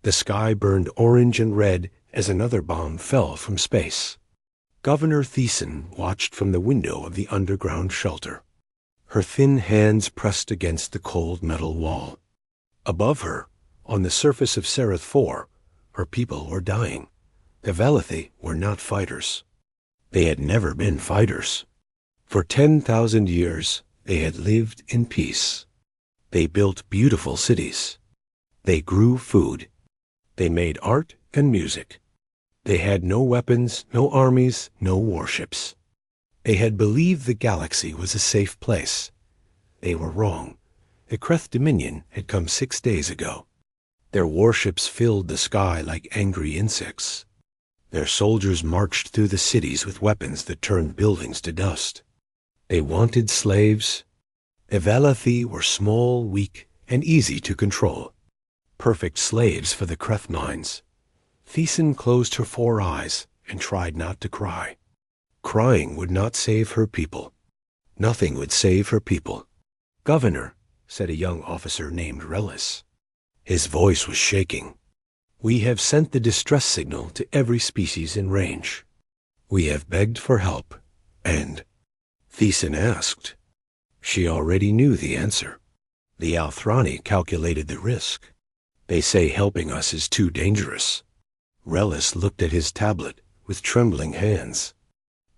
The sky burned orange and red as another bomb fell from space. Governor Thiessen watched from the window of the underground shelter. Her thin hands pressed against the cold metal wall. Above her, on the surface of Sereth 4, her people were dying. The Velathi were not fighters. They had never been fighters. For 10,000 years, they had lived in peace. They built beautiful cities. They grew food. They made art and music. They had no weapons, no armies, no warships. They had believed the galaxy was a safe place. They were wrong. The Kreth Dominion had come 6 days ago. Their warships filled the sky like angry insects. Their soldiers marched through the cities with weapons that turned buildings to dust. They wanted slaves. The Velathi were small, weak, and easy to control. Perfect slaves for the Kreth minds. Thiessen closed her 4 eyes and tried not to cry. Crying would not save her people. Nothing would save her people. "Governor," said a young officer named Relis. His voice was shaking. "We have sent the distress signal to every species in range. We have begged for help, and—" Thiessen asked. She already knew the answer. The Althrani calculated the risk. They say helping us is too dangerous. Relis looked at his tablet with trembling hands.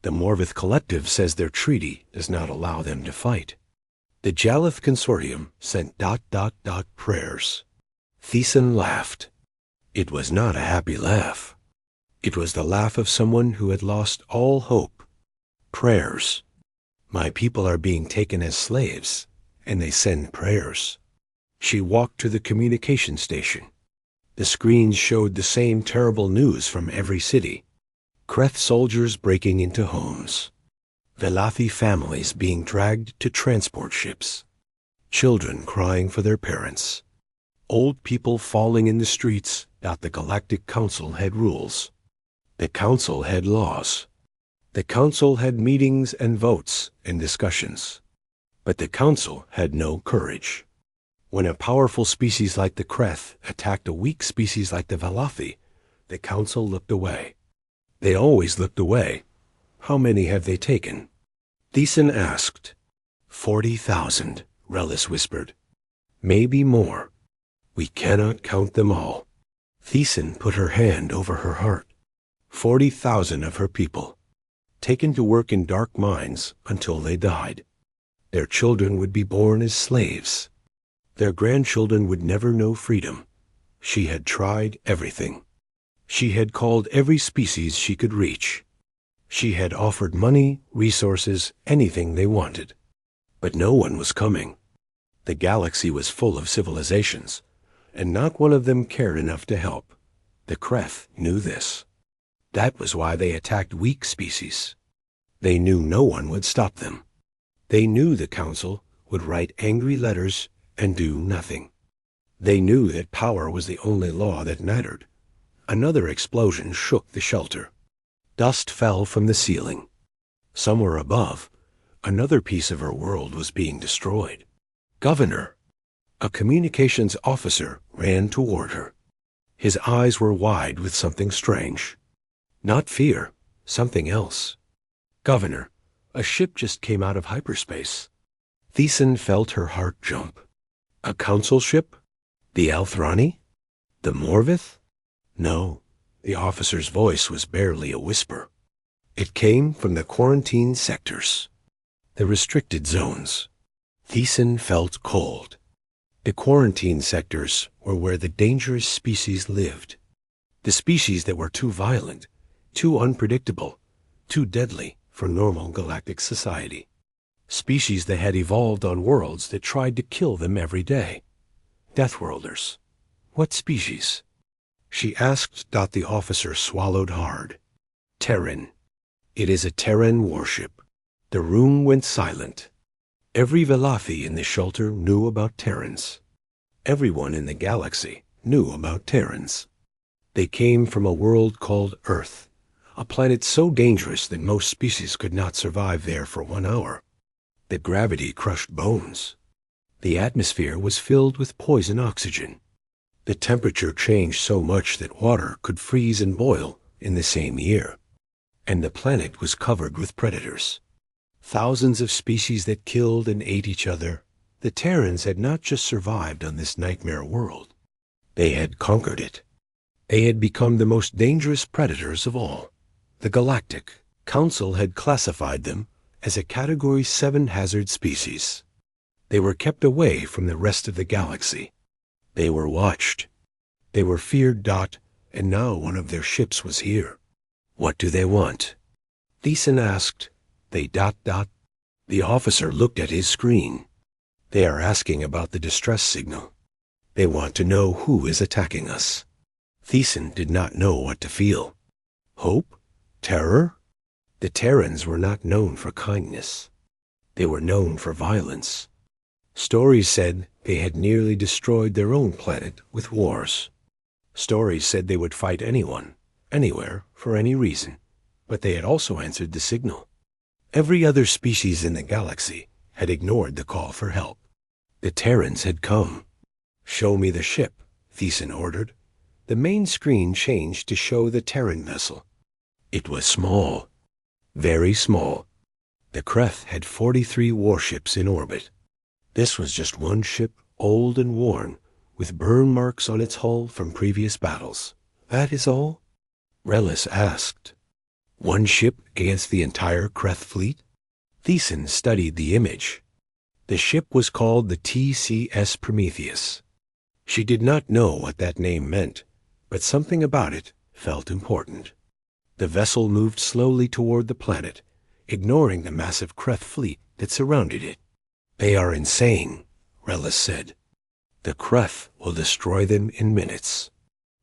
The Morvith Collective says their treaty does not allow them to fight. The Jalith Consortium sent ... prayers. Thiessen laughed. It was not a happy laugh. It was the laugh of someone who had lost all hope. Prayers. My people are being taken as slaves, and they send prayers. She walked to the communication station. The screens showed the same terrible news from every city. Kreth soldiers breaking into homes. Velathi families being dragged to transport ships. Children crying for their parents. Old people falling in the streets. The Galactic Council had rules. The Council had laws. The Council had meetings and votes and discussions. But the Council had no courage. When a powerful species like the Kreth attacked a weak species like the Velathi, the Council looked away. They always looked away. How many have they taken? Thiessen asked. 40,000, Relis whispered. Maybe more. We cannot count them all. Thiessen put her hand over her heart. 40,000 of her people, taken to work in dark mines until they died. Their children would be born as slaves. Their grandchildren would never know freedom. She had tried everything. She had called every species she could reach. She had offered money, resources, anything they wanted. But no one was coming. The galaxy was full of civilizations, and not one of them cared enough to help. The Kreth knew this. That was why they attacked weak species. They knew no one would stop them. They knew the Council would write angry letters and do nothing. They knew that power was the only law that mattered. Another explosion shook the shelter. Dust fell from the ceiling. Somewhere above, another piece of her world was being destroyed. "Governor!" A communications officer ran toward her. His eyes were wide with something strange. Not fear, something else. "Governor, a ship just came out of hyperspace." Thiessen felt her heart jump. A council ship? The Althrani? The Morvith? No, the officer's voice was barely a whisper. It came from the quarantine sectors, the restricted zones. Thiessen felt cold. The quarantine sectors were where the dangerous species lived. The species that were too violent, too unpredictable, too deadly for normal galactic society. Species that had evolved on worlds that tried to kill them every day. Deathworlders. What species? She asked. The officer swallowed hard. Terran. It is a Terran warship. The room went silent. Every Velathi in the shelter knew about Terrans. Everyone in the galaxy knew about Terrans. They came from a world called Earth, a planet so dangerous that most species could not survive there for 1 hour. The gravity crushed bones. The atmosphere was filled with poison oxygen. The temperature changed so much that water could freeze and boil in the same year, and the planet was covered with predators. Thousands of species that killed and ate each other. The Terrans had not just survived on this nightmare world. They had conquered it. They had become the most dangerous predators of all. The Galactic Council had classified them as a Category 7 hazard species. They were kept away from the rest of the galaxy. They were watched. They were feared. And now one of their ships was here. What do they want? Thiessen asked. They ... The officer looked at his screen. They are asking about the distress signal. They want to know who is attacking us. Thiessen did not know what to feel. Hope? Terror? The Terrans were not known for kindness. They were known for violence. Stories said they had nearly destroyed their own planet with wars. Stories said they would fight anyone, anywhere, for any reason, but they had also answered the signal. Every other species in the galaxy had ignored the call for help. The Terrans had come. Show me the ship, Thiessen ordered. The main screen changed to show the Terran vessel. It was small, very small. The Kreth had 43 warships in orbit. This was just one ship, old and worn, with burn marks on its hull from previous battles. That is all? Relis asked. One ship against the entire Kreth fleet? Thiessen studied the image. The ship was called the TCS Prometheus. She did not know what that name meant, but something about it felt important. The vessel moved slowly toward the planet, ignoring the massive Kreth fleet that surrounded it. They are insane, Relis said. The Kreth will destroy them in minutes.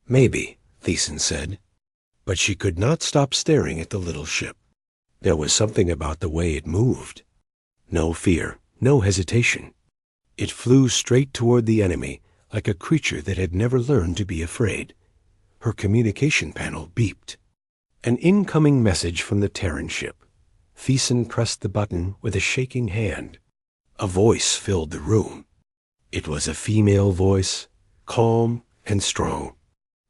Maybe, Thiessen said. But she could not stop staring at the little ship. There was something about the way it moved. No fear, no hesitation. It flew straight toward the enemy, like a creature that had never learned to be afraid. Her communication panel beeped. An incoming message from the Terran ship. Thiessen pressed the button with a shaking hand. A voice filled the room. It was a female voice, calm and strong.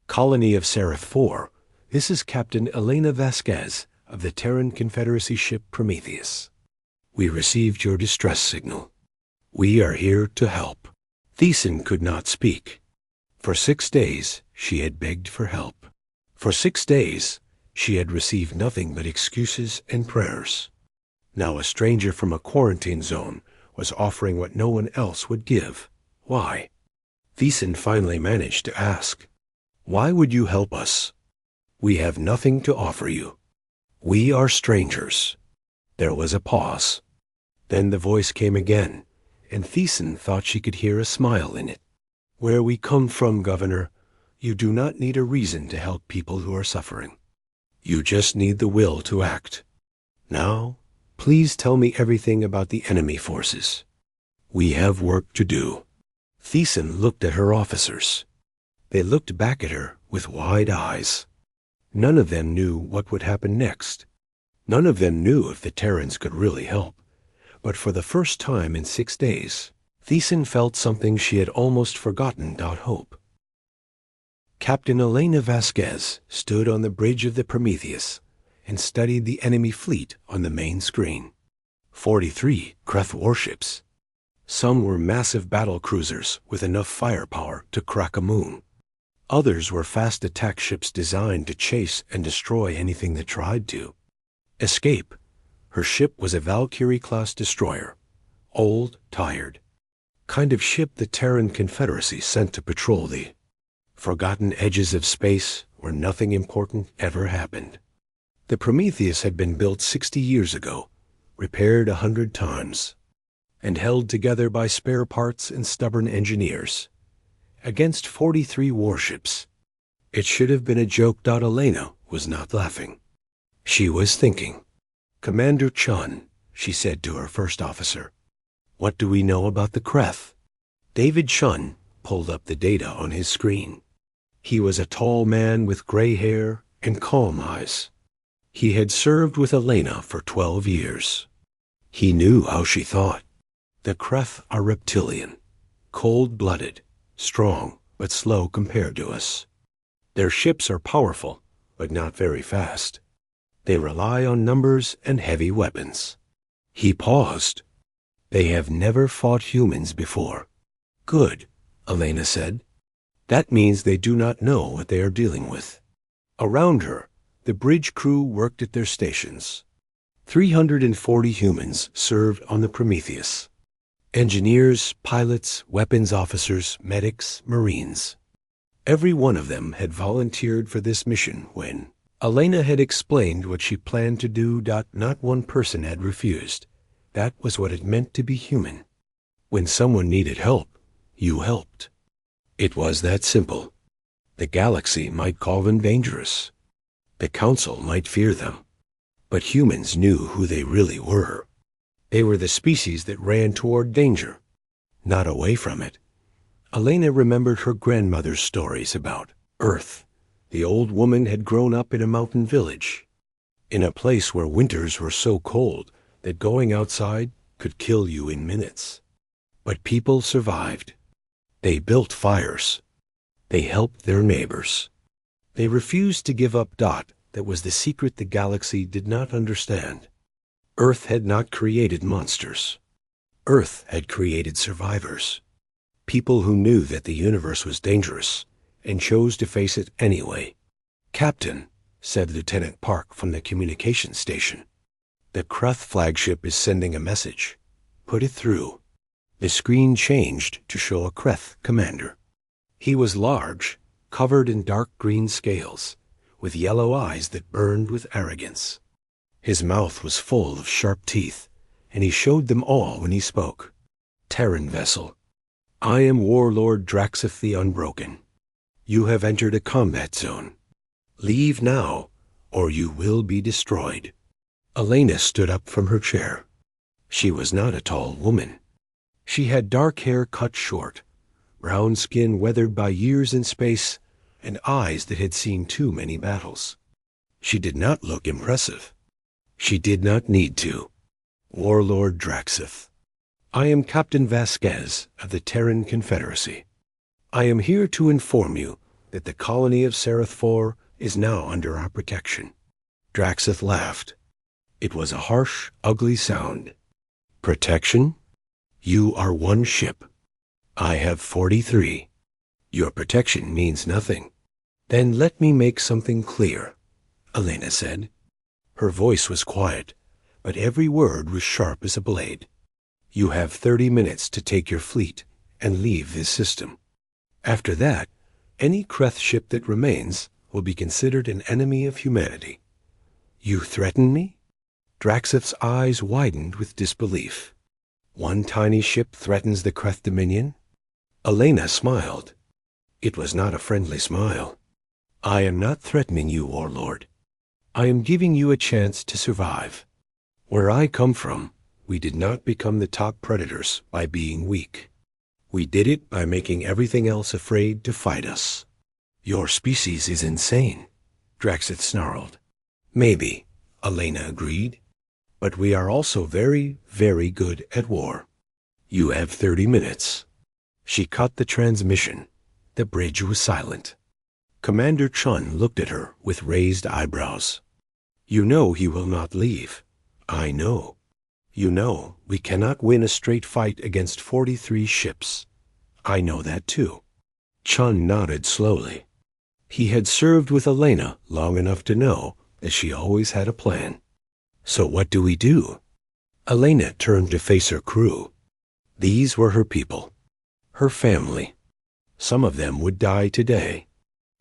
Colony of Seraph 4, this is Captain Elena Vasquez of the Terran Confederacy ship Prometheus. We received your distress signal. We are here to help. Thiessen could not speak. For 6 days, she had begged for help. For 6 days, she had received nothing but excuses and prayers. Now a stranger from a quarantine zone was offering what no one else would give. Why? Thiessen finally managed to ask. Why would you help us? We have nothing to offer you. We are strangers. There was a pause. Then the voice came again, and Thiessen thought she could hear a smile in it. Where we come from, Governor, you do not need a reason to help people who are suffering. You just need the will to act. Now, please tell me everything about the enemy forces. We have work to do. Thiessen looked at her officers. They looked back at her with wide eyes. None of them knew what would happen next. None of them knew if the Terrans could really help. But for the first time in 6 days, Thiessen felt something she had almost forgotten. Hope. Captain Elena Vasquez stood on the bridge of the Prometheus and studied the enemy fleet on the main screen. 43 Kreth warships. Some were massive battle cruisers with enough firepower to crack a moon. Others were fast attack ships designed to chase and destroy anything that tried to. Escape. Her ship was a Valkyrie-class destroyer. Old, tired. Kind of ship the Terran Confederacy sent to patrol the forgotten edges of space where nothing important ever happened. The Prometheus had been built 60 years ago, repaired 100 times, and held together by spare parts and stubborn engineers, against 43 warships. It should have been a joke. Elena was not laughing. She was thinking. Commander Chun, she said to her first officer, what do we know about the Kreth? David Chun pulled up the data on his screen. He was a tall man with gray hair and calm eyes. He had served with Elena for 12 years. He knew how she thought. The Kreth are reptilian, cold-blooded, strong, but slow compared to us. Their ships are powerful, but not very fast. They rely on numbers and heavy weapons." He paused. "They have never fought humans before." "Good," Elena said. "That means they do not know what they are dealing with." Around her, the bridge crew worked at their stations. 340 humans served on the Prometheus. Engineers, pilots, weapons officers, medics, marines. Every one of them had volunteered for this mission when Elena had explained what she planned to do. Not one person had refused. That was what it meant to be human. When someone needed help, you helped. It was that simple. The galaxy might call them dangerous. The Council might fear them. But humans knew who they really were. They were the species that ran toward danger, not away from it. Elena remembered her grandmother's stories about Earth. The old woman had grown up in a mountain village, in a place where winters were so cold that going outside could kill you in minutes. But people survived. They built fires. They helped their neighbors. They refused to give up. That was the secret the galaxy did not understand. Earth had not created monsters. Earth had created survivors. People who knew that the universe was dangerous and chose to face it anyway. "Captain," said Lieutenant Park from the communications station, "the Kreth flagship is sending a message. Put it through." The screen changed to show a Kreth commander. He was large, covered in dark green scales, with yellow eyes that burned with arrogance. His mouth was full of sharp teeth, and he showed them all when he spoke. "Terran vessel, I am Warlord Draxith the Unbroken. You have entered a combat zone. Leave now, or you will be destroyed." Elena stood up from her chair. She was not a tall woman. She had dark hair cut short, brown skin weathered by years in space, and eyes that had seen too many battles. She did not look impressive. She did not need to. "Warlord Draxith, I am Captain Vasquez of the Terran Confederacy. I am here to inform you that the colony of Seraph IV is now under our protection." Draxith laughed. It was a harsh, ugly sound. "Protection? You are one ship. I have 43. Your protection means nothing." "Then let me make something clear," Elena said. Her voice was quiet, but every word was sharp as a blade. "You have 30 minutes to take your fleet and leave this system. After that, any Kreth ship that remains will be considered an enemy of humanity." "You threaten me?" Draxith's eyes widened with disbelief. "One tiny ship threatens the Kreth Dominion?" Elena smiled. It was not a friendly smile. "I am not threatening you, Warlord. I am giving you a chance to survive. Where I come from, we did not become the top predators by being weak. We did it by making everything else afraid to fight us." "Your species is insane," Draxith snarled. "Maybe," Elena agreed. "But we are also very, very good at war. You have 30 minutes. She cut the transmission. The bridge was silent. Commander Chun looked at her with raised eyebrows. "You know he will not leave." "I know." "You know we cannot win a straight fight against 43 ships." "I know that too." Chun nodded slowly. He had served with Elena long enough to know that she always had a plan. "So what do we do?" Elena turned to face her crew. These were her people, her family. Some of them would die today.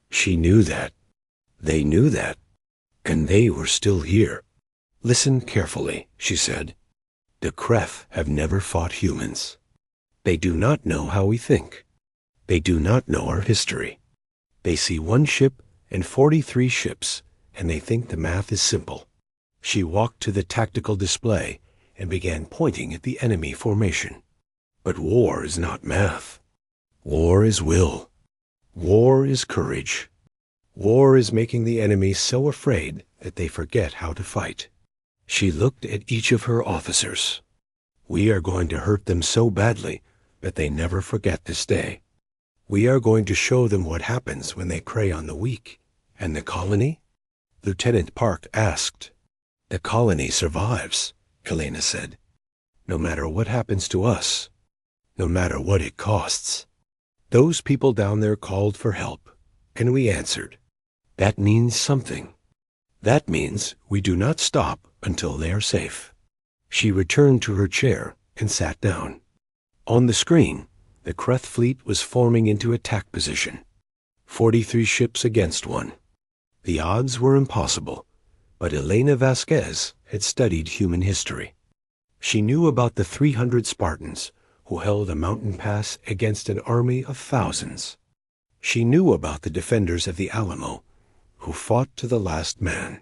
She knew that. They knew that. And they were still here. "Listen carefully," she said. "The Kreth have never fought humans. They do not know how we think. They do not know our history. They see one ship and 43 ships, and they think the math is simple." She walked to the tactical display and began pointing at the enemy formation. "But war is not math. War is will. War is courage. War is making the enemy so afraid that they forget how to fight." She looked at each of her officers. "We are going to hurt them so badly that they never forget this day. We are going to show them what happens when they prey on the weak. And the colony? Lieutenant Park asked. The colony survives, Elena said. No matter what happens to us. No matter what it costs. Those people down there called for help, and we answered. That means something. That means we do not stop until they are safe. She returned to her chair and sat down. On the screen, the Kreth fleet was forming into attack position. 43 ships against 1. The odds were impossible, but Elena Vasquez had studied human history. She knew about the 300 Spartans who held a mountain pass against an army of thousands. She knew about the defenders of the Alamo, who fought to the last man.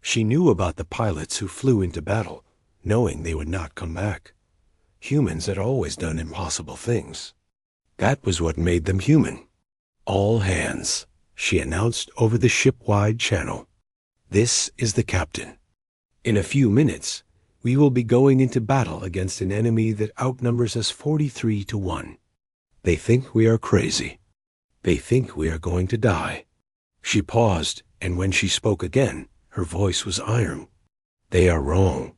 She knew about the pilots who flew into battle, knowing they would not come back. Humans had always done impossible things. That was what made them human. All hands, she announced over the ship-wide channel. This is the captain. In a few minutes, we will be going into battle against an enemy that outnumbers us 43 to 1. They think we are crazy. They think we are going to die. She paused, and when she spoke again, her voice was iron. They are wrong.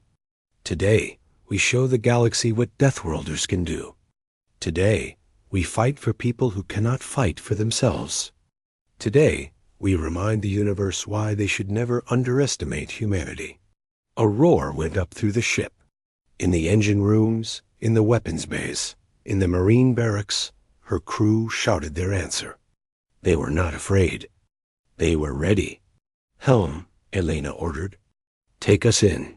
Today, we show the galaxy what Deathworlders can do. Today, we fight for people who cannot fight for themselves. Today, we remind the universe why they should never underestimate humanity. A roar went up through the ship. In the engine rooms, in the weapons bays, in the marine barracks, her crew shouted their answer. They were not afraid. They were ready. Helm, Elena ordered. Take us in.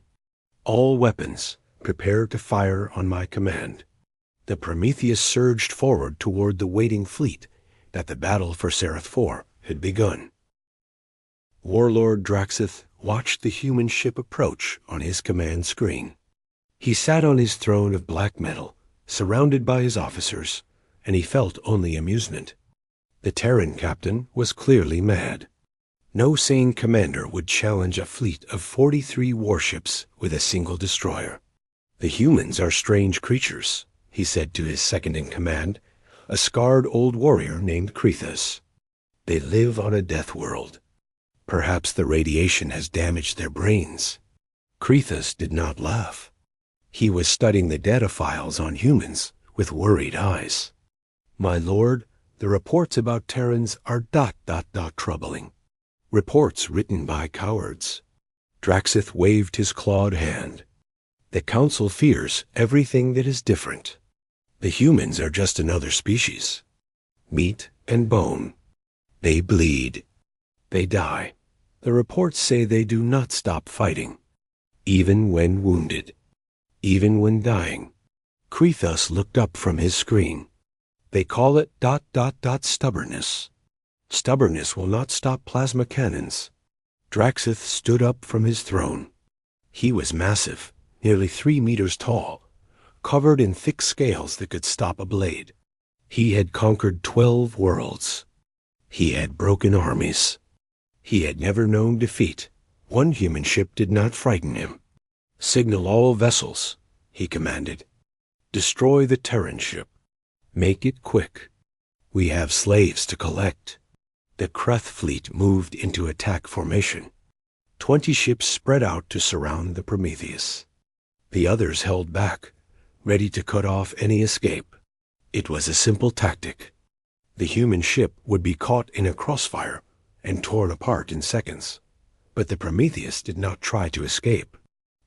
All weapons, prepare to fire on my command. The Prometheus surged forward toward the waiting fleet that the battle for Seraph IV had begun. Warlord Draxith watched the human ship approach on his command screen. He sat on his throne of black metal, surrounded by his officers, and he felt only amusement. The Terran captain was clearly mad. No sane commander would challenge a fleet of 43 warships with a single destroyer. The humans are strange creatures, he said to his second-in-command, a scarred old warrior named Krethus. They live on a death world. Perhaps the radiation has damaged their brains. Krethus did not laugh. He was studying the data files on humans with worried eyes. My lord, the reports about Terrans are ... troubling. Reports written by cowards. Draxith waved his clawed hand. The Council fears everything that is different. The humans are just another species. Meat and bone. They bleed. They die. The reports say they do not stop fighting, even when wounded, even when dying. Krethus looked up from his screen. They call it ... stubbornness. Stubbornness will not stop plasma cannons. Draxith stood up from his throne. He was massive, nearly 3 meters tall, covered in thick scales that could stop a blade. He had conquered 12 worlds. He had broken armies. He had never known defeat. One human ship did not frighten him. Signal all vessels, he commanded. Destroy the Terran ship. Make it quick. We have slaves to collect. The Kreth fleet moved into attack formation. 20 ships spread out to surround the Prometheus. The others held back, ready to cut off any escape. It was a simple tactic. The human ship would be caught in a crossfire and torn apart in seconds. But the Prometheus did not try to escape.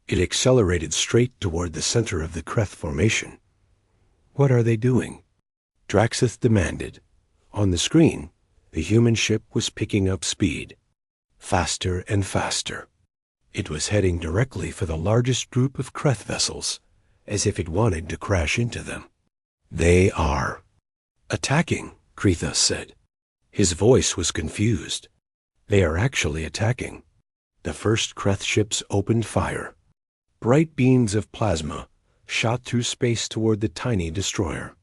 It accelerated straight toward the center of the Kreth formation. What are they doing? Draxith demanded. On the screen, the human ship was picking up speed. Faster and faster. It was heading directly for the largest group of Kreth vessels, as if it wanted to crash into them. They are attacking, Krethus said. His voice was confused. They are actually attacking. The first Kreth ships opened fire. Bright beams of plasma shot through space toward the tiny destroyer.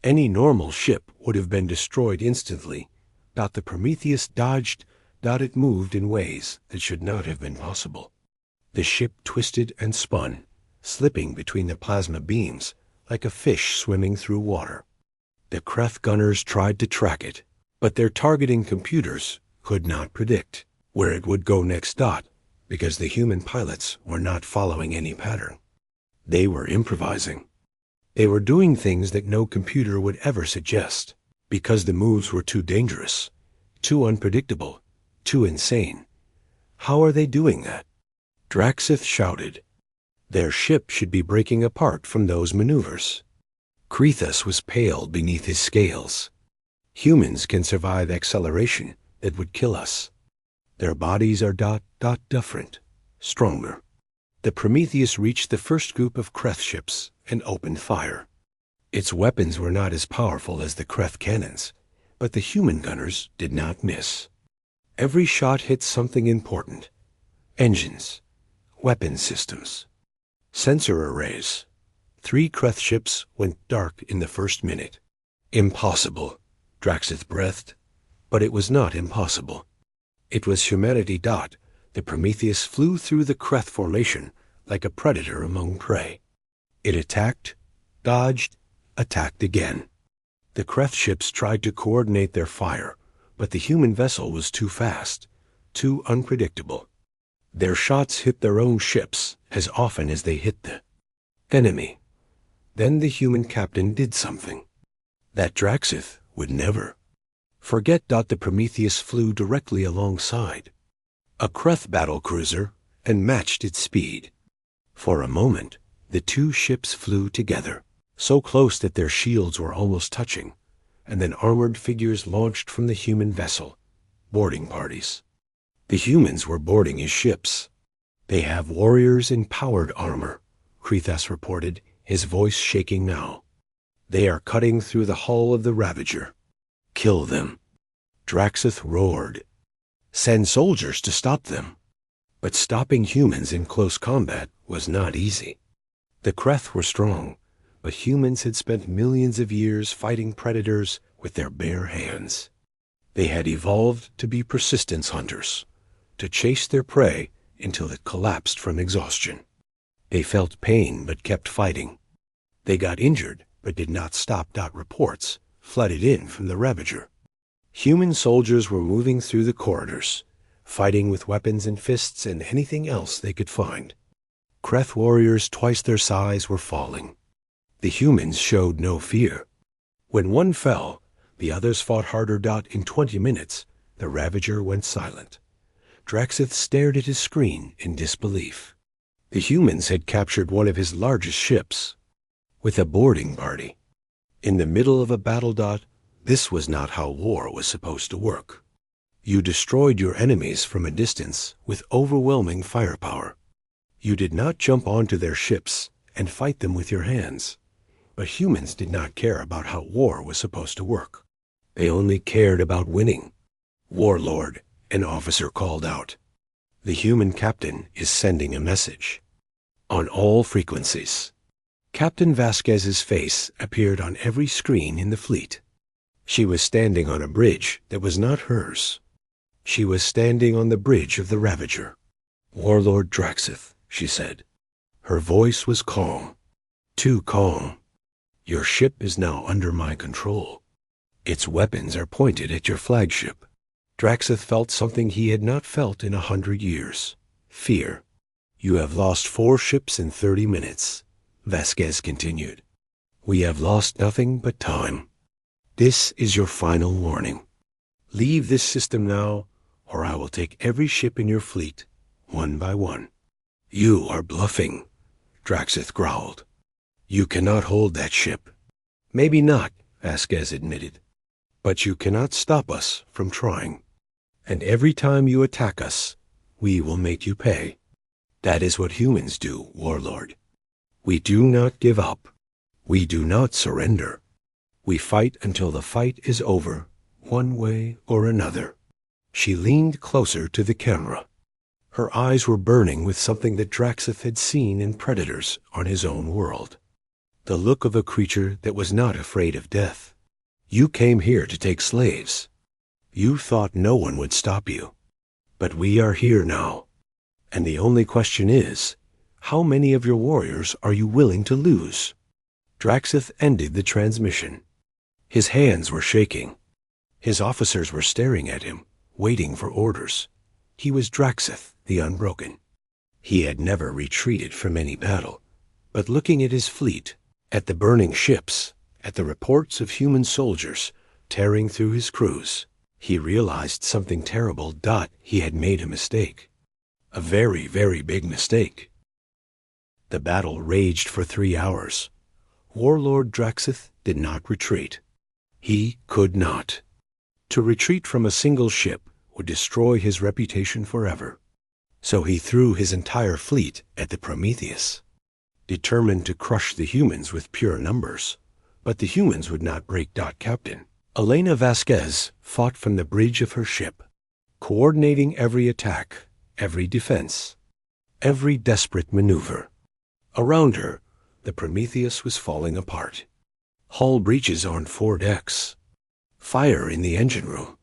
Any normal ship would have been destroyed instantly. The Prometheus dodged. It moved in ways that should not have been possible. The ship twisted and spun, slipping between the plasma beams like a fish swimming through water. The Kreth gunners tried to track it, but their targeting computers could not predict where it would go next. Because the human pilots were not following any pattern. They were improvising. They were doing things that no computer would ever suggest, because the moves were too dangerous, too unpredictable, too insane. How are they doing that? Draxith shouted. Their ship should be breaking apart from those maneuvers. Krethus was pale beneath his scales. Humans can survive acceleration that would kill us. Their bodies are different, stronger. The Prometheus reached the first group of Kreth ships and opened fire. Its weapons were not as powerful as the Kreth cannons, but the human gunners did not miss. Every shot hit something important. Engines, weapon systems, sensor arrays. 3 Kreth ships went dark in the first minute. Impossible, Draxith breathed, but it was not impossible. It was humanity. The Prometheus flew through the Kreth formation like a predator among prey. It attacked, dodged, attacked again. The Kreth ships tried to coordinate their fire, but the human vessel was too fast, too unpredictable. Their shots hit their own ships as often as they hit the enemy. Then the human captain did something that Draxith would never forget. The Prometheus flew directly alongside a Kreth battlecruiser and matched its speed. For a moment, the 2 ships flew together, so close that their shields were almost touching, and then armored figures launched from the human vessel, boarding parties. The humans were boarding his ships. They have warriors in powered armor, Krethus reported, his voice shaking now. They are cutting through the hull of the Ravager. Kill them. Draxith roared. Send soldiers to stop them. But stopping humans in close combat was not easy. The Kreth were strong, but humans had spent millions of years fighting predators with their bare hands. They had evolved to be persistence hunters, to chase their prey until it collapsed from exhaustion. They felt pain but kept fighting. They got injured but did not stop. Reports flooded in from the Ravager. Human soldiers were moving through the corridors, fighting with weapons and fists and anything else they could find. Kreth warriors twice their size were falling. The humans showed no fear. When one fell, the others fought harder. In 20 minutes, the Ravager went silent. Draxith stared at his screen in disbelief. The humans had captured one of his largest ships with a boarding party. In the middle of a battle. This was not how war was supposed to work. You destroyed your enemies from a distance with overwhelming firepower. You did not jump onto their ships and fight them with your hands. But humans did not care about how war was supposed to work. They only cared about winning. Warlord, an officer called out. The human captain is sending a message. On all frequencies. Captain Vasquez's face appeared on every screen in the fleet. She was standing on a bridge that was not hers. She was standing on the bridge of the Ravager. Warlord Draxith, she said. Her voice was calm. Too calm. Your ship is now under my control. Its weapons are pointed at your flagship. Draxith felt something he had not felt in 100 years. Fear. You have lost 4 ships in 30 minutes, Vasquez continued. We have lost nothing but time. This is your final warning. Leave this system now, or I will take every ship in your fleet, one by one. You are bluffing, Draxith growled. You cannot hold that ship. Maybe not, Vasquez admitted. But you cannot stop us from trying. And every time you attack us, we will make you pay. That is what humans do, Warlord. We do not give up. We do not surrender. We fight until the fight is over, one way or another. She leaned closer to the camera. Her eyes were burning with something that Draxith had seen in predators on his own world. The look of a creature that was not afraid of death. You came here to take slaves. You thought no one would stop you. But we are here now. And the only question is, how many of your warriors are you willing to lose? Draxith ended the transmission. His hands were shaking. His officers were staring at him, waiting for orders. He was Draxith, the Unbroken. He had never retreated from any battle, but looking at his fleet, at the burning ships, at the reports of human soldiers tearing through his crews, he realized something terrible. He had made a mistake. A very, very big mistake. The battle raged for 3 hours. Warlord Draxith did not retreat. He could not. To retreat from a single ship would destroy his reputation forever. So he threw his entire fleet at the Prometheus, determined to crush the humans with pure numbers. But the humans would not break. Captain Elena Vasquez fought from the bridge of her ship, coordinating every attack, every defense, every desperate maneuver. Around her, the Prometheus was falling apart. Hull breaches on 4 decks. Fire in the engine room.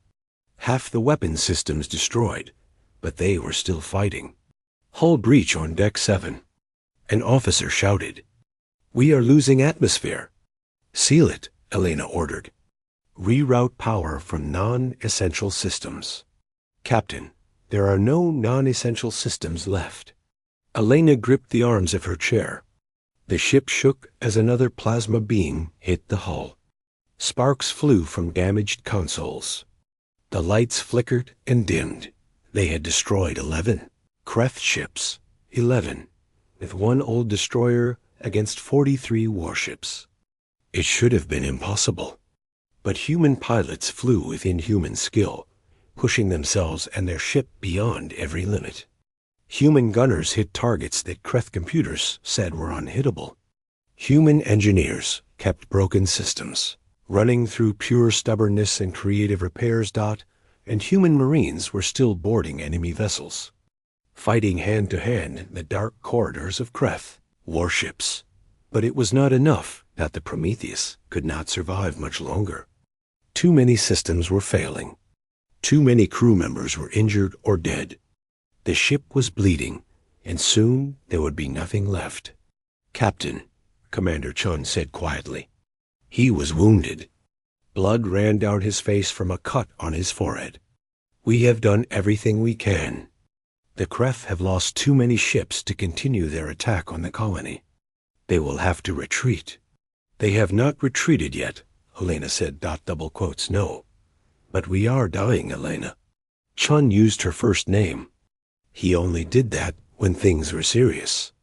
Half the weapon systems destroyed, but they were still fighting. Hull breach on deck 7. An officer shouted, "We are losing atmosphere." "Seal it," Elena ordered. "Reroute power from non-essential systems." "Captain, there are no non-essential systems left." Elena gripped the arms of her chair. The ship shook as another plasma beam hit the hull. Sparks flew from damaged consoles. The lights flickered and dimmed. They had destroyed 11 Kreth ships, 11, with 1 old destroyer against 43 warships. It should have been impossible. But human pilots flew with inhuman skill, pushing themselves and their ship beyond every limit. Human gunners hit targets that Kreth computers said were unhittable. Human engineers kept broken systems, running through pure stubbornness and creative repairs. And human marines were still boarding enemy vessels, fighting hand-to-hand in the dark corridors of Kreth, warships. But it was not enough that the Prometheus could not survive much longer. Too many systems were failing. Too many crew members were injured or dead. The ship was bleeding, and soon there would be nothing left. "Captain," Commander Chun said quietly. He was wounded. Blood ran down his face from a cut on his forehead. "We have done everything we can. The Kreth have lost too many ships to continue their attack on the colony. They will have to retreat." "They have not retreated yet," Helena said. Double quotes, "No. But we are dying, Elena." Chun used her first name. He only did that when things were serious.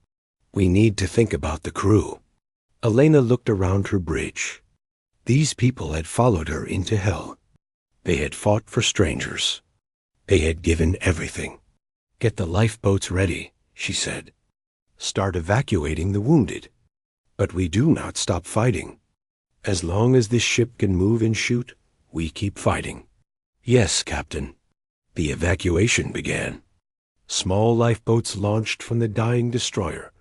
"We need to think about the crew." Elena looked around her bridge. These people had followed her into hell. They had fought for strangers. They had given everything. "Get the lifeboats ready," she said. "Start evacuating the wounded. But we do not stop fighting. As long as this ship can move and shoot, we keep fighting." "Yes, Captain." The evacuation began. Small lifeboats launched from the dying destroyer,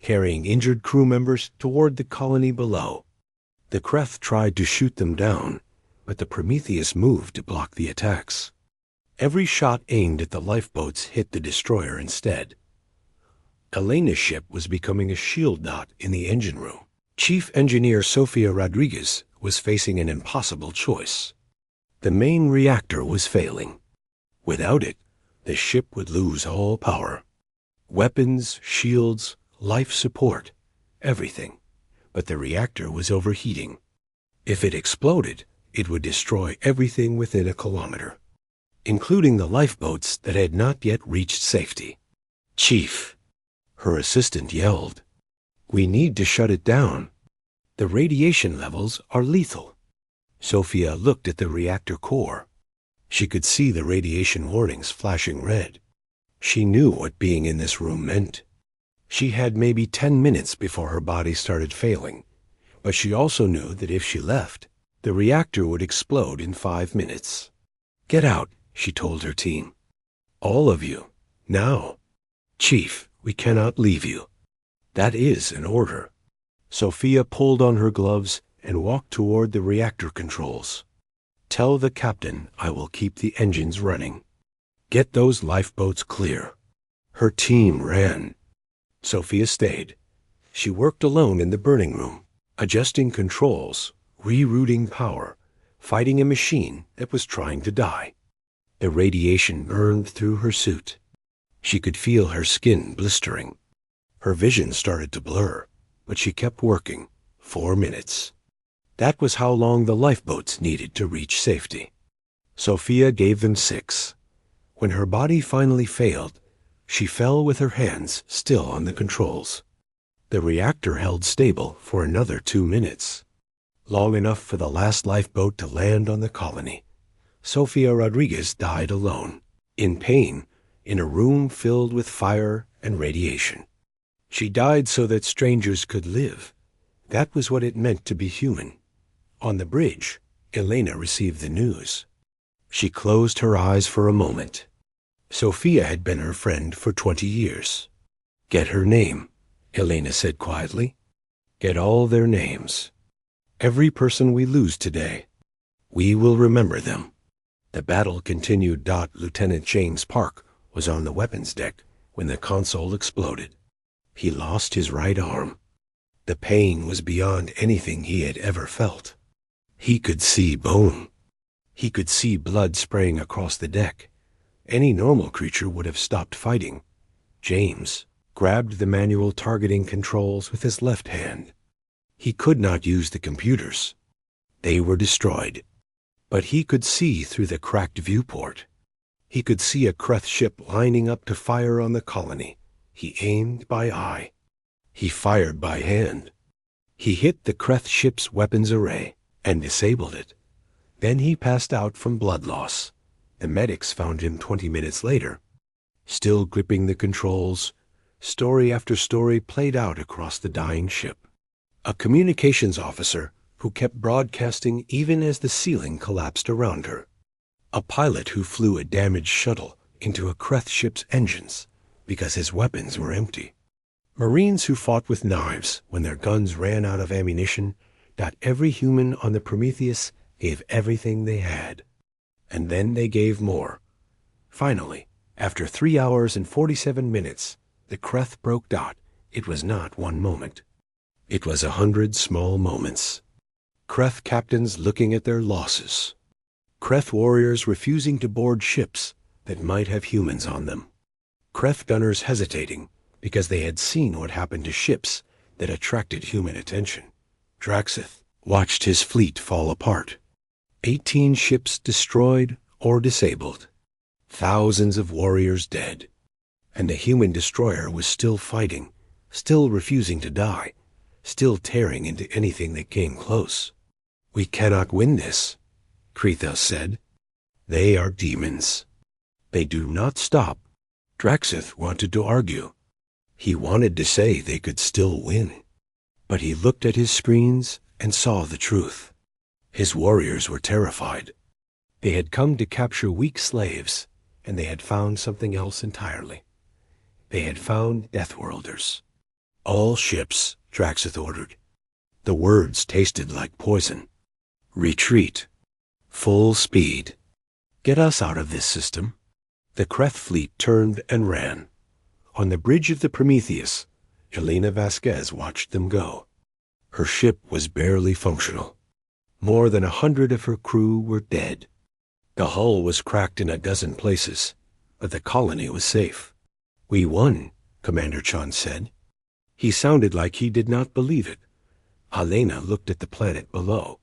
carrying injured crew members toward the colony below. The Kreth tried to shoot them down, but the Prometheus moved to block the attacks. Every shot aimed at the lifeboats hit the destroyer instead. Elena's ship was becoming a shield knot in the engine room. Chief Engineer Sofia Rodriguez was facing an impossible choice. The main reactor was failing. Without it, the ship would lose all power. Weapons, shields, life support, everything. But the reactor was overheating. If it exploded, it would destroy everything within a kilometer, including the lifeboats that had not yet reached safety. "Chief," her assistant yelled, "we need to shut it down. The radiation levels are lethal." Sophia looked at the reactor core. She could see the radiation warnings flashing red. She knew what being in this room meant. She had maybe 10 minutes before her body started failing, but she also knew that if she left, the reactor would explode in 5 minutes. "Get out," she told her team. "All of you, now." "Chief, we cannot leave you." "That is an order." Sophia pulled on her gloves and walked toward the reactor controls. "Tell the captain I will keep the engines running. Get those lifeboats clear." Her team ran. Sophia stayed. She worked alone in the burning room, adjusting controls, rerouting power, fighting a machine that was trying to die. The radiation burned through her suit. She could feel her skin blistering. Her vision started to blur, but she kept working. 4 minutes. That was how long the lifeboats needed to reach safety. Sophia gave them 6. When her body finally failed, she fell with her hands still on the controls. The reactor held stable for another 2 minutes, long enough for the last lifeboat to land on the colony. Sofia Rodriguez died alone, in pain, in a room filled with fire and radiation. She died so that strangers could live. That was what it meant to be human. On the bridge, Elena received the news. She closed her eyes for a moment. Sophia had been her friend for 20 years. "Get her name," Elena said quietly. "Get all their names. Every person we lose today, we will remember them." The battle continued. Lieutenant James Park was on the weapons deck when the console exploded. He lost his right arm. The pain was beyond anything he had ever felt. He could see bone. He could see blood spraying across the deck. Any normal creature would have stopped fighting. James grabbed the manual targeting controls with his left hand. He could not use the computers. They were destroyed. But he could see through the cracked viewport. He could see a Kreth ship lining up to fire on the colony. He aimed by eye. He fired by hand. He hit the Kreth ship's weapons array and disabled it. Then he passed out from blood loss. The medics found him 20 minutes later. Still gripping the controls, story after story played out across the dying ship. A communications officer who kept broadcasting even as the ceiling collapsed around her. A pilot who flew a damaged shuttle into a Kreth ship's engines because his weapons were empty. Marines who fought with knives when their guns ran out of ammunition. Every human on the Prometheus gave everything they had. And then they gave more. Finally, after 3 hours and 47 minutes, the Kreth broke. It was not one moment. It was 100 small moments. Kreth captains looking at their losses. Kreth warriors refusing to board ships that might have humans on them. Kreth gunners hesitating because they had seen what happened to ships that attracted human attention. Draxith watched his fleet fall apart. 18 ships destroyed or disabled. Thousands of warriors dead. And the human destroyer was still fighting, still refusing to die, still tearing into anything that came close. "We cannot win this," Krethos said. "They are demons. They do not stop." Draxith wanted to argue. He wanted to say they could still win. But he looked at his screens and saw the truth. His warriors were terrified. They had come to capture weak slaves, and they had found something else entirely. They had found Deathworlders. "All ships," Draxith ordered. The words tasted like poison. "Retreat. Full speed. Get us out of this system." The Kreth fleet turned and ran. On the bridge of the Prometheus, Elena Vasquez watched them go. Her ship was barely functional. More than 100 of her crew were dead. The hull was cracked in a dozen places, but the colony was safe. "We won," Commander Chun said. He sounded like he did not believe it. Helena looked at the planet below.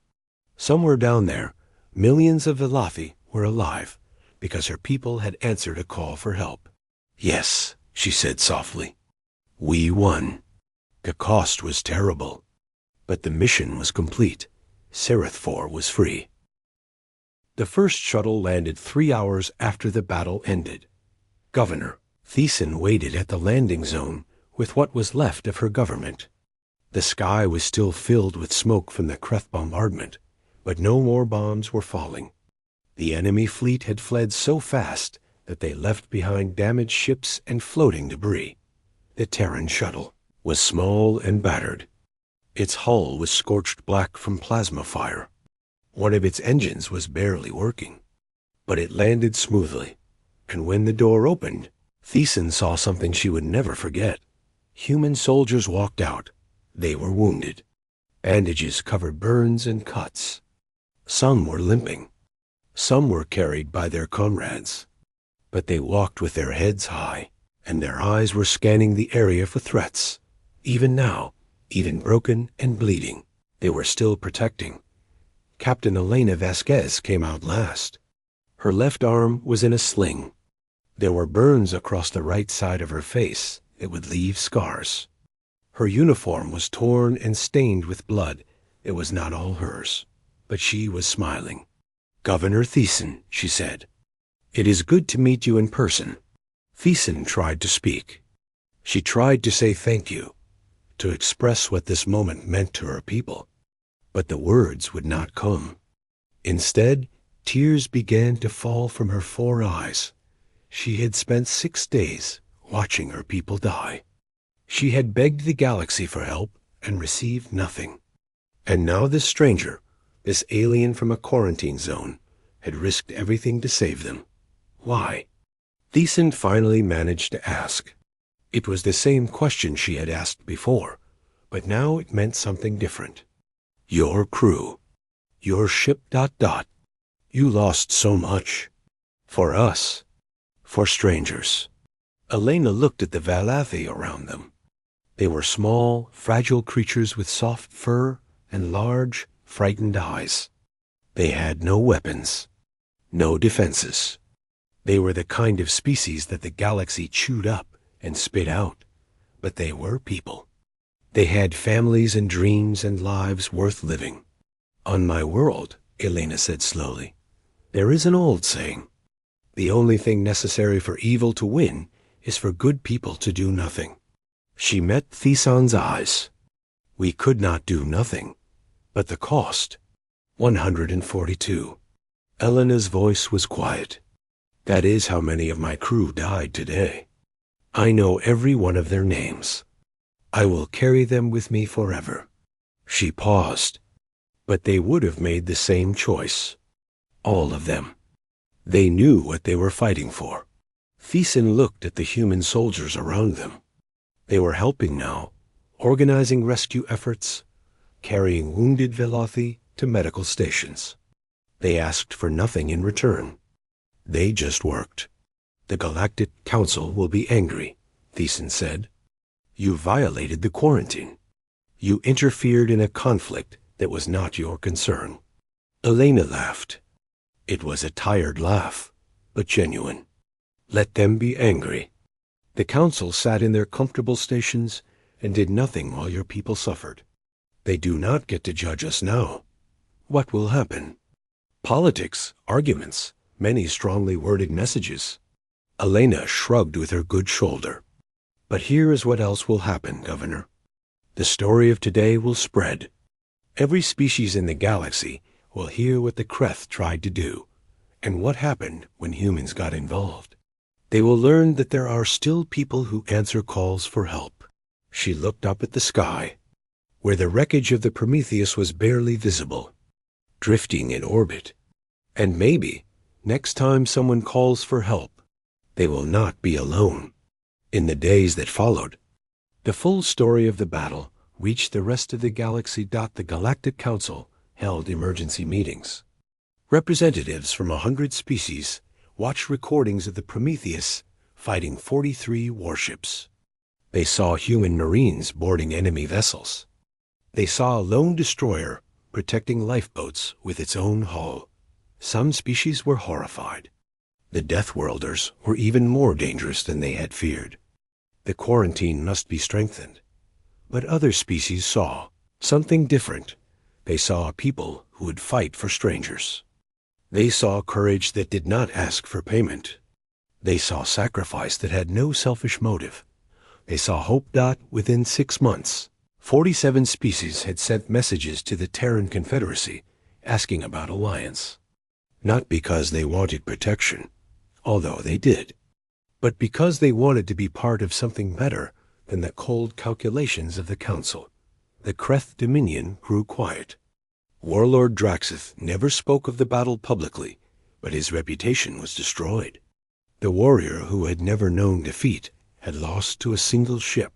Somewhere down there, millions of Elathi were alive because her people had answered a call for help. "Yes," she said softly. "We won. The cost was terrible, but the mission was complete. Sereth IV was free." The first shuttle landed 3 hours after the battle ended. Governor Thiessen waited at the landing zone with what was left of her government. The sky was still filled with smoke from the Kreth bombardment, but no more bombs were falling. The enemy fleet had fled so fast that they left behind damaged ships and floating debris. The Terran shuttle was small and battered. Its hull was scorched black from plasma fire. One of its engines was barely working. But it landed smoothly, and when the door opened, Thiessen saw something she would never forget. Human soldiers walked out. They were wounded. Bandages covered burns and cuts. Some were limping. Some were carried by their comrades. But they walked with their heads high, and their eyes were scanning the area for threats. Even now, even broken and bleeding, they were still protecting. Captain Elena Vasquez came out last. Her left arm was in a sling. There were burns across the right side of her face that would leave scars. Her uniform was torn and stained with blood. It was not all hers, but she was smiling. "Governor Thiessen," she said, "it is good to meet you in person." Thiessen tried to speak. She tried to say thank you, to express what this moment meant to her people. But the words would not come. Instead, tears began to fall from her 4 eyes. She had spent 6 days watching her people die. She had begged the galaxy for help and received nothing. And now this stranger, this alien from a quarantine zone, had risked everything to save them. Why? Thiessen finally managed to ask. It was the same question she had asked before, but now it meant something different. "Your crew. Your ship... You lost so much. For us. For strangers." Elena looked at the Valathi around them. They were small, fragile creatures with soft fur and large, frightened eyes. They had no weapons, no defenses. They were the kind of species that the galaxy chewed up and spit out, but they were people. They had families and dreams and lives worth living. "On my world," Elena said slowly, "there is an old saying. The only thing necessary for evil to win is for good people to do nothing." She met Thiessen's eyes. "We could not do nothing. But the cost." 142. Elena's voice was quiet. "That is how many of my crew died today. I know every one of their names. I will carry them with me forever." She paused. But they would have made the same choice. All of them. They knew what they were fighting for. Thiessen looked at the human soldiers around them. They were helping now, organizing rescue efforts, carrying wounded Valathi to medical stations. They asked for nothing in return. They just worked. "The Galactic Council will be angry," Thiessen said. "You violated the quarantine. You interfered in a conflict that was not your concern." Elena laughed. It was a tired laugh, but genuine. "Let them be angry. The council sat in their comfortable stations and did nothing while your people suffered. They do not get to judge us now. What will happen? Politics, arguments, many strongly worded messages." Elena shrugged with her good shoulder. "But here is what else will happen, Governor. The story of today will spread. Every species in the galaxy will hear what the Kreth tried to do, and what happened when humans got involved. They will learn that there are still people who answer calls for help." She looked up at the sky, where the wreckage of the Prometheus was barely visible, drifting in orbit. And maybe, next time someone calls for help, they will not be alone. In the days that followed, the full story of the battle reached the rest of the galaxy. The Galactic Council held emergency meetings. Representatives from 100 species watched recordings of the Prometheus fighting 43 warships. They saw human marines boarding enemy vessels. They saw a lone destroyer protecting lifeboats with its own hull. Some species were horrified. The Deathworlders were even more dangerous than they had feared. The quarantine must be strengthened. But other species saw something different. They saw a people who would fight for strangers. They saw courage that did not ask for payment. They saw sacrifice that had no selfish motive. They saw hope. Within 6 months, 47 species had sent messages to the Terran Confederacy asking about alliance. Not because they wanted protection, although they did, but because they wanted to be part of something better than the cold calculations of the Council. The Kreth Dominion grew quiet. Warlord Draxith never spoke of the battle publicly, but his reputation was destroyed. The warrior who had never known defeat had lost to a single ship.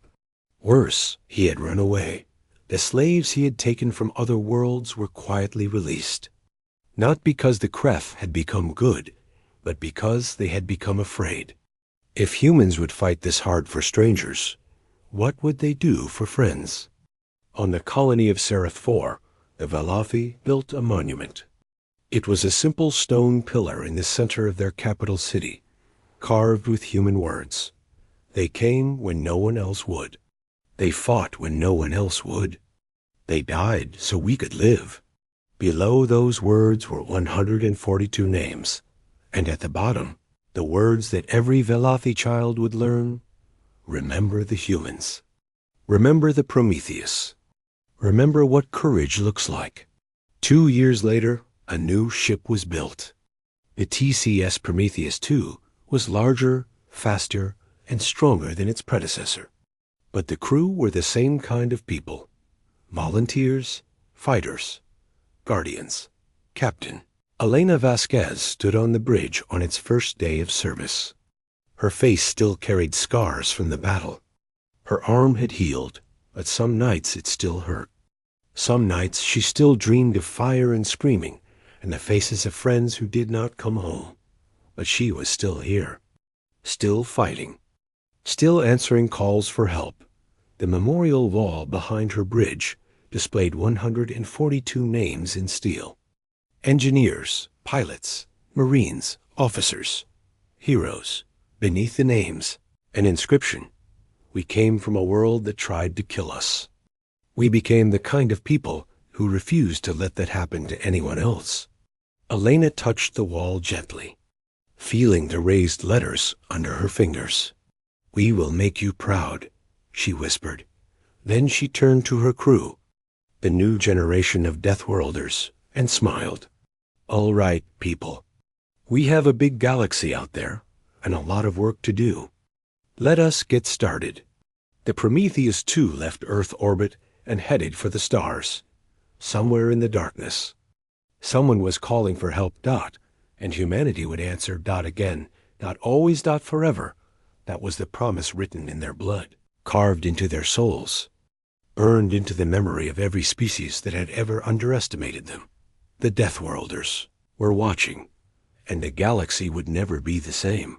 Worse, he had run away, the slaves he had taken from other worlds were quietly released. Not because the Kreth had become good, but because they had become afraid. If humans would fight this hard for strangers, what would they do for friends? On the colony of Seraph IV, the Valafi built a monument. It was a simple stone pillar in the center of their capital city, carved with human words. They came when no one else would. They fought when no one else would. They died so we could live. Below those words were 142 names, and at the bottom, the words that every Valafi child would learn: remember the humans. Remember the Prometheus. Remember what courage looks like. 2 years later, a new ship was built. The TCS Prometheus II was larger, faster, and stronger than its predecessor. But the crew were the same kind of people: volunteers, fighters, guardians. Captain Elena Vasquez stood on the bridge on its first day of service. Her face still carried scars from the battle. Her arm had healed, but some nights it still hurt. Some nights she still dreamed of fire and screaming, and the faces of friends who did not come home. But she was still here, still fighting, still answering calls for help. The memorial wall behind her bridge displayed 142 names in steel. Engineers, pilots, Marines, officers, heroes. Beneath the names, an inscription: we came from a world that tried to kill us. We became the kind of people who refused to let that happen to anyone else. Elena touched the wall gently, feeling the raised letters under her fingers. We will make you proud, she whispered. Then she turned to her crew, the new generation of Deathworlders, and smiled. All right, people. We have a big galaxy out there, and a lot of work to do. Let us get started. The Prometheus II left Earth orbit and headed for the stars, somewhere in the darkness. Someone was calling for help, and humanity would answer again, always, forever. That was the promise written in their blood, carved into their souls, burned into the memory of every species that had ever underestimated them. The Deathworlders were watching, and the galaxy would never be the same.